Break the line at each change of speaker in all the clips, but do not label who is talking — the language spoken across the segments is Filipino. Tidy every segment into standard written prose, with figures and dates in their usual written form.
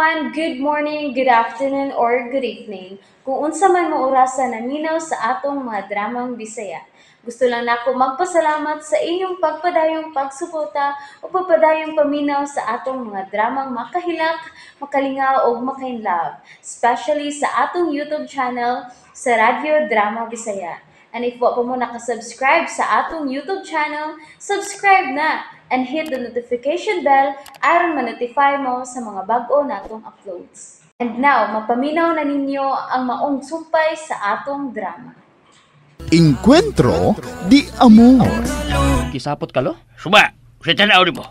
everyone, good morning, good afternoon, or good evening. Kung unsa man mo orasan naminaw sa atong mga dramang Bisaya. Gusto lang nako magpasalamat sa inyong pagpadayong pagsuporta o pagpadayong paminaw sa atong mga dramang makahilak, makalingaw o makainlove, especially sa atong YouTube channel sa Radyo Drama Bisaya. And if wa pa mo nakasubscribe sa atong YouTube channel, subscribe na and hit the notification bell aron ma-notify mo sa mga bag-o natong uploads. And now, mapaminaw na ninyo ang maong sumpay sa atong drama.
Encuentro de Amor.
Kisapot ka lo?
Suba, sa tanaw ni mo.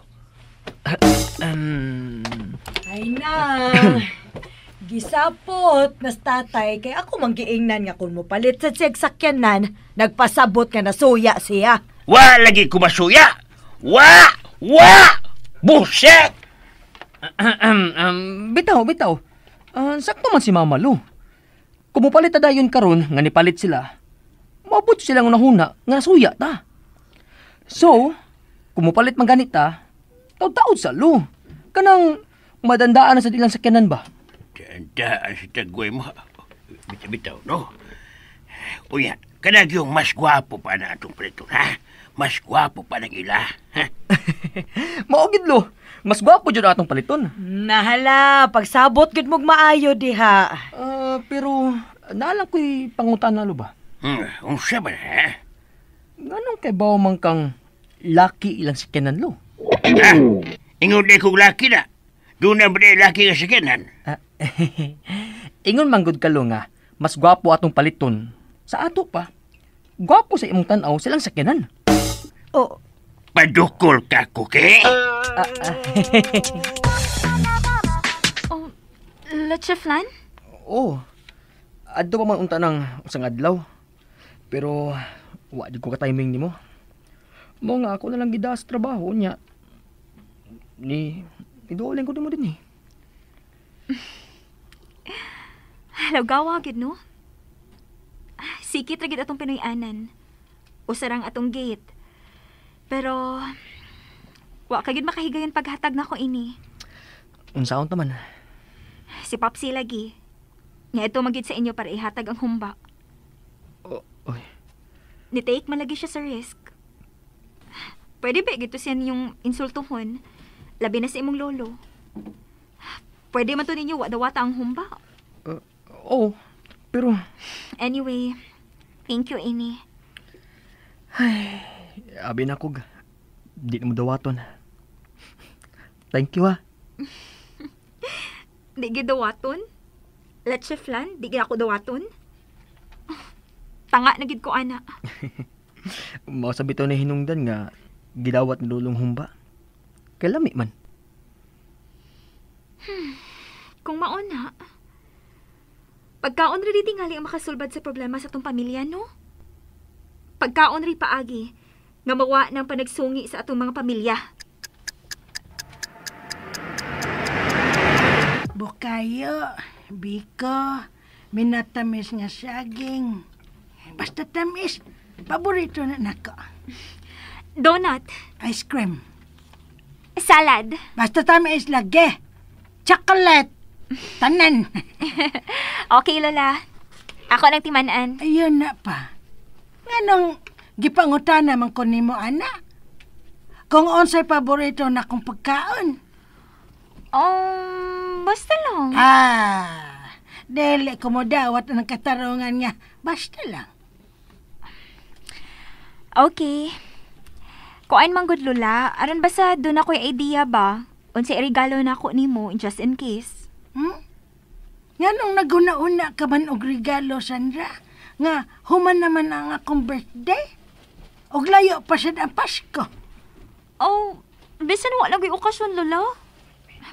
Ay na, gisapot nas tatay kay ako manggiingnan nga kung mo palit sa siyag sakyanan, nagpasabot nga nasuya siya.
Wa lagi kumasuya. Wa! Buset!
Bitaw. Sakto man si Mama Lu. Kumupalit na dayon karon nga nipalit sila. Mabot sila nga nahuna nga nasuya ta. So, kumupalit man ganit ta, taud-taud sa Lu. Kanang madandaan na sa ilang sakyanan ba?
Tandaan sa tagway mo. Bitaw, no? Uya, kanag yung mas gwapo pa na atong preto, ha? Mas gwapo pa ng ila, ha?
Maugid Lu. Mas gwapo jud atong paliton.
Nahala, pagsabot gud mog maayo diha.
Pero naalang ko'y pangutana Lu ba?
Unsa ba, ha?
Ganong kay baw man kang laki ilang sakyanan Lu?
Ha? Ingon na kong laki na. Doon na ba na laki nga sakyanan?
Ingon manggod ka Lu nga, mas gwapo atong paliton. Sa ato pa, gwapo sa imong tan-aw silang sakyanan.
Oh,
Padukol ka, kuki?
Oh, leche flan?
Oo. Adto pa man unta ng usang adlaw. Pero, wa di ko ka-timing nimo. Mo nga ako na lang gida sa trabaho niya. Iduoleng ko din mo din eh.
Halagawa, gid no? Sikit ra gid atong Pinoy-anan. Usarang atong gate. Pero, wa ka gid makahigayon paghatag nako ini.
Unsaon ta man?
Si Popsi lagi. Nga ito magid sa inyo para ihatag ang humba.
Oy.
Ni-take man lagi siya sa risk. Pwede ba gito siya yung insultuhon? Labi na sa imong lolo. Pwede man to ninyo wadawata ang humba.
Oo. Pero,
Anyway, thank you, ini.
abi na kog. Di na mo dawaton. Thank you
Di gid dawaton? Leche flan? Di gid ako dawaton? Tanga na gid ko, ana.
Mao sa bitaw na hinungdan nga gidawat ni lulong humba. Kay lami man.
Kung mauna, pagkaon rin tingali ang makasulbad sa problema sa tong pamilya, no? Pagkaon rin paagi, nga mawa ng panagsungi sa atong mga pamilya.
Bukayo, biko, minatamis nga saging. Basta tamis, paborito na nako.
Donut,
Ice cream.
salad.
Basta tamis lagi. Chocolate. Tanan.
Okay, Lola. Ako nang timanan.
Ayun na pa. Nganong gipangutana man ko nimo ana? Kung unsay paborito na kong pagkaon.
Basta lang.
Dili ko mo dawat ng katarungan nga. Basta lang.
Okay. Kuan man gud, Lola. Aron basta doon ako'y idea ba? Unsay regalo na ako nimo just in case.
Nganong naguna-una ka man og regalo, Sandra? Nga, human naman ang akong birthday? Og layo pa siya ang Pasko.
Oh, bisan wala gyud okasyon, Lola.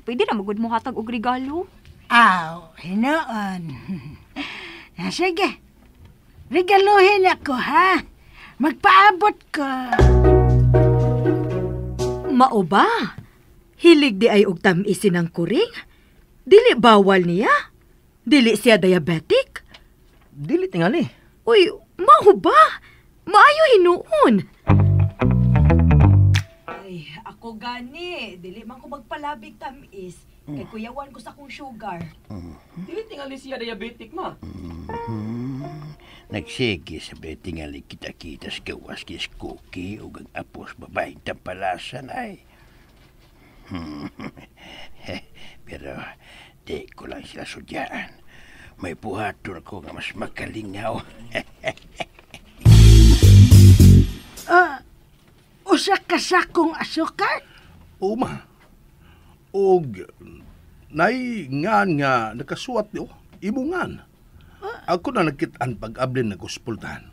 Pwede na magud mo hatag og regalo.
Hinoon. Sige, regaluhin ako, ha? Magpaabot ko.
mao ba? Hilig di ay og tamisin ang kuring? Dili bawal niya? Dili siya diabetic?
Dili tingali.
Uy, mao ba? Maayo hinuon. Ay, ako gani. Dili man ko magpalabig tamis. Kay kuyawan ko sa kong sugar.
Dili tingali siya diabetic, ma.
Nagsige sa tingali kita-kita sa gawas kis cookie o ang apos babaeng tampalasan ay. Pero di ko lang sila sudyaan. May buhaton ko nga mas makalingaw.
Usa ka sakong asukal?
Uma. Og nay ngan nga nakasuat niyo, imungan. Ako na nakitaan pag-ablin na kuspultahan.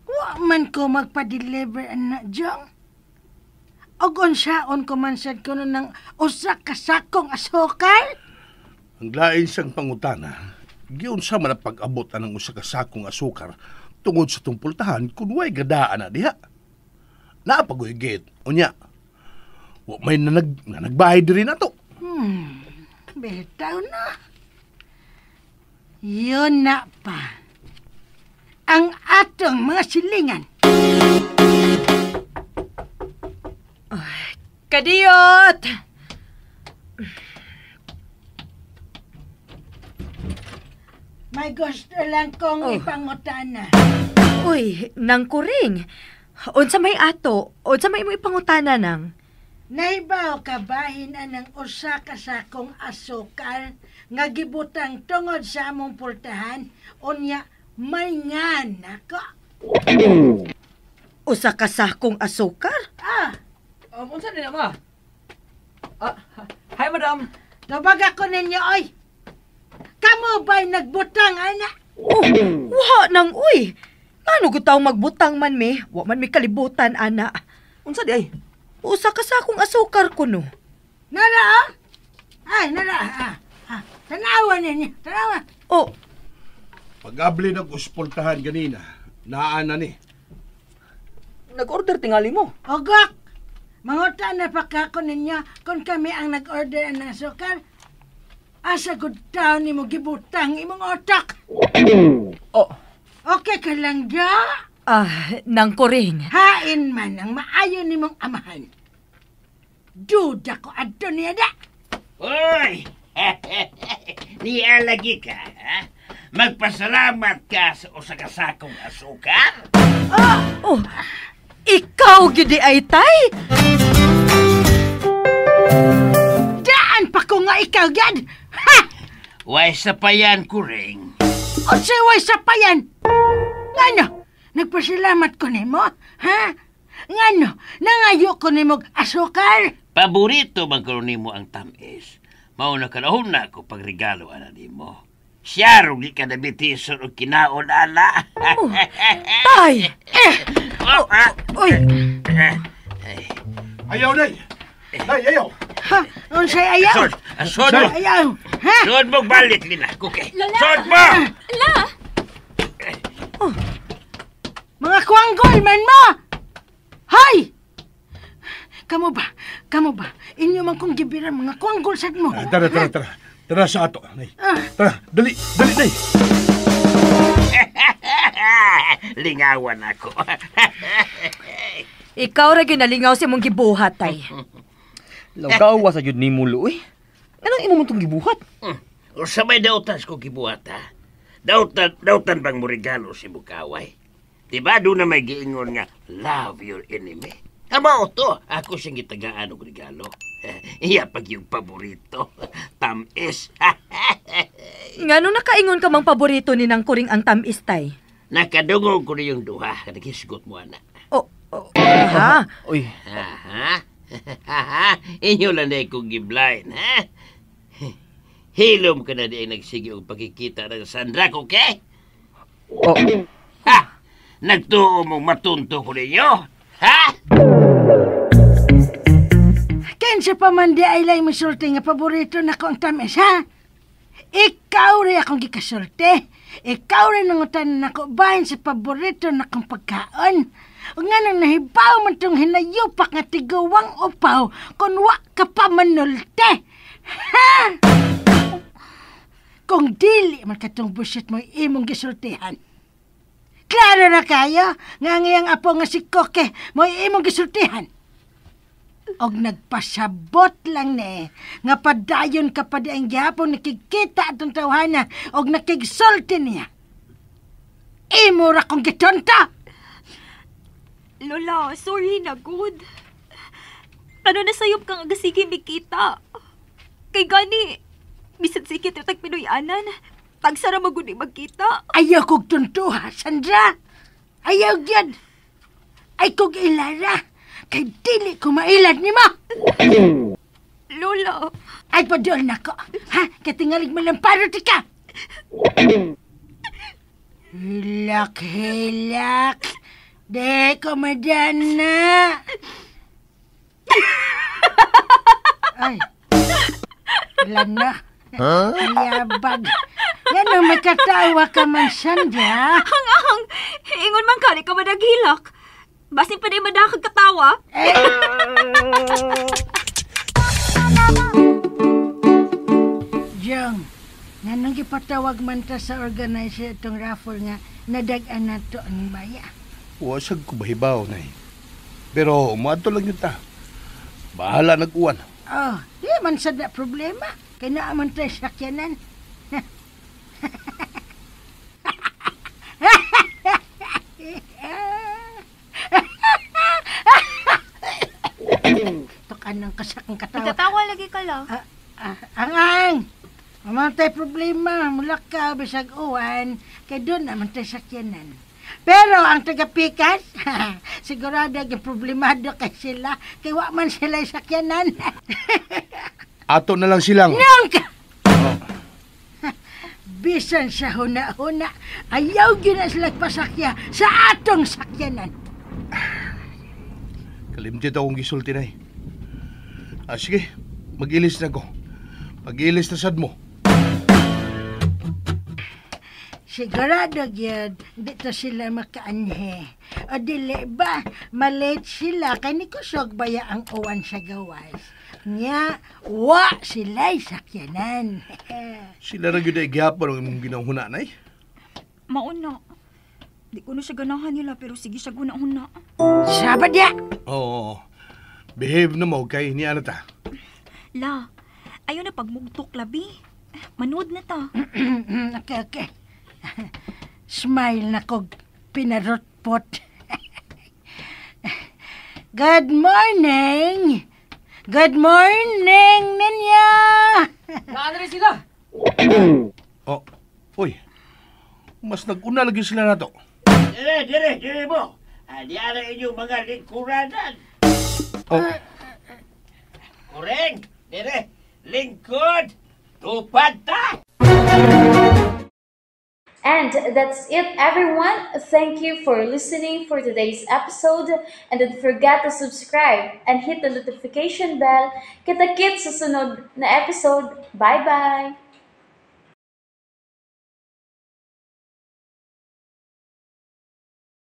Wa man ko magpa-deliver anak Jong. Og unsaon ko man sad ko ng usa ka sakong asukal?
Ang lain siyang pangutana, giyon sa man pag-abot ng usa ka sakong asukar tungod sa tumpultahan kung way gadaan na diha. Napagoy-git, unya. Wa may nagbahay diri na to.
Betaw na. Yun na pa. Ang atong mga silingan.
Kadiyot!
May gusto lang kong ipangutana.
Uy, nang kuring. Unsa may ato? Unsa may mo ipangutana nang?
Naibaw ka bahin anang usa ka sakong asukal nga gibutang tungod sa among pultahan unya may ngan ako.
Usa ka sakong asukar?
Unsa din, ma? Hi, madam.
Tubag ako ninyo, oy! Kamu ba'y nagbutang, ana?
Wa nang uy. Ano gutaw magbutang man mi? Wa man mi kalibutan, ana.
Unsa di ay?
Usa ka sakong asukar kuno.
Nara, oh? Ay, nara, tanawa ninyo, tanawa.
Oh,
Pag-ablin na kuspultahan ganina, naana ni.
Nag-order tingali mo.
Ogok! Manguta na pa kako ninyo kung kami ang nag-order ng sukar. Asa good taon ni mo gibutang imong otak.
Oh,
Okay ka lang da?
nang kuring.
Hain man ang maayo ni mong amahan. Duda ko adto niya da.
Uy! Niya lagi ka, ha? Magpasalamat ka sa usa ka sakong asukar.
Oh, ikaw gidi ay tay?
Daan pa ko nga ikaw gad. Ha!
Way sa payan kuring.
O siway sa payan. Ngano? Nagpasalamat ko nimo? Ha? Ngano? Nangayo ko nimo asukal?
Paborito man karon nimo ang tamis. Mao na kanahon na ko pagregalo ana nimo. Siya rugi ka na bitison o kinaon ala.
Tay! Uy!
Ayaw, Nay! Nay, ayaw!
Ha? Unsay ayaw?
Sod mo!
Ayaw. Ha?
Sod mo balit nila, kuke! Sod mo!
La!
Mga kuwanggol man mo! Hay! Kamu ba? Inyo man kong gibiran mga kuwanggol sad mo.
Tara. Tara sa ato, Nay. Tara, dali, Nay.
Lingawan ako.
Ikaw ra ginalingaw si mong gibuhat, tay.
Lagawa sa jud ni mulo, eh. Anong imo mo itong gibuhat?
O sa may dautas ko gibuhat, ha? Dautan bang mo regalo si Bukaway? Diba doon na may giingon nga, love your enemy? Amo to, ako siyang gitagaan og regalo. Iya pag yung paborito. Tamis.
Ngano nakaingon ka mang paborito ni nang kuring ang tamis, tay?
Nakadungog ko na yung duha. Nagisgot mo, anak.
Ha?
Uy,
Aha. Inyo lang na ikong giblain, ha? Hilom ka na di ay nagsige og pagkikita ng Sandra, okay?
oh,
Ha! Nagtuo mong matunto ko ninyo, ha?
Kensa pa man di ay lay misulti nga paborito na ko ang tamis, ha? Ikaw rin akong gikasulti. Ikaw rin nangutan na ko bahin sa paborito na kong pagkaon. O nga nang nahibaw man tong hinayupak nga tiguwang upaw kung wa ka pa manulte. Ha? Kung dili man katong busit mo imong gisultihan. Klaro na kayo nga ngayang apo nga si Koke mo imong gisultihan. Og nagpasabot lang ni nga padayon ka pa di ang gihapon nakikita atong tawhana og nakigsulti niya. Imo ra kong gitonta.
Lola, sorry na good. Ano nasayop kang agasige mikita? Kay gani, bisan sikit yung tagpinoyanan, tagsara maguni magkita.
Ayaw kog tuntuha, Sandra. Ayaw gyud. Ay kog ilara. Kay dili ko mailad ni mo.
Lola,
Ay padol na ko. Ha? Katingalig mo lang parot ka. Hilak, hilak. De ko madana. Ay. Wala na. Yabag. Yan ang makatawa ka man, Sandra.
hang, ingon man ka, di ka madaghilak. Basin pa di madakag katawa.
Jong, nanong ipatawag man ta sa organizer itong raffle nga nadag-an na to ang baya.
Wasag ko bahibaw, nay. Pero umato lang yun ta. Bahala nag-uwan.
Oh, di man sad na problema. Kaya naaman tayo sakyanan. Tukan ng kasakang katawa.
Nagkatawa lagi ka lang.
Ang! Naman tayo problema. Mula ka, bisag uwan. Kaya doon naman tayo sakyanan. Pero ang taga-pikas, sigurado yung problemado kay sila. Kaya wa man sila sakyanan.
Ato na lang silang.
Nang ka! Bisan sa huna-huna, ayaw yun na sila pasakya sa atong sakyanan.
Kalimtit akong gisulti, nay. Sige, mag-ilis na ko. Mag-ilis na sad mo.
Sigurado yun, dito sila makaanhe. O dili ba, malate sila, kay ni kusog baya ang uwan sa gawas. Nga, wa sila'y sakyanan.
Sila na yun ay gihapon ang imong ginahuna, nay.
Mauna. Di ko na siya ganahan nila, pero sige siya guna-una.
Sabad ya!
Oo. Behave na mo kay ni ano ta.
La, ayaw na pagmugtok, labi. Manood na ta.
Okay. Smile na kog pinarotpot. Good morning! Good morning, Ninya!
Naan rin sila.
Oh, uy. Mas nag-una lagi sila na to.
Dire mo. Diara inyong mga lingkuranan.
Oh,
Kureng, dire, lingkod, tupad ta.
And that's it, everyone. Thank you for listening for today's episode. And don't forget to subscribe and hit the notification bell. Kita-kits sa sunod na episode. Bye-bye!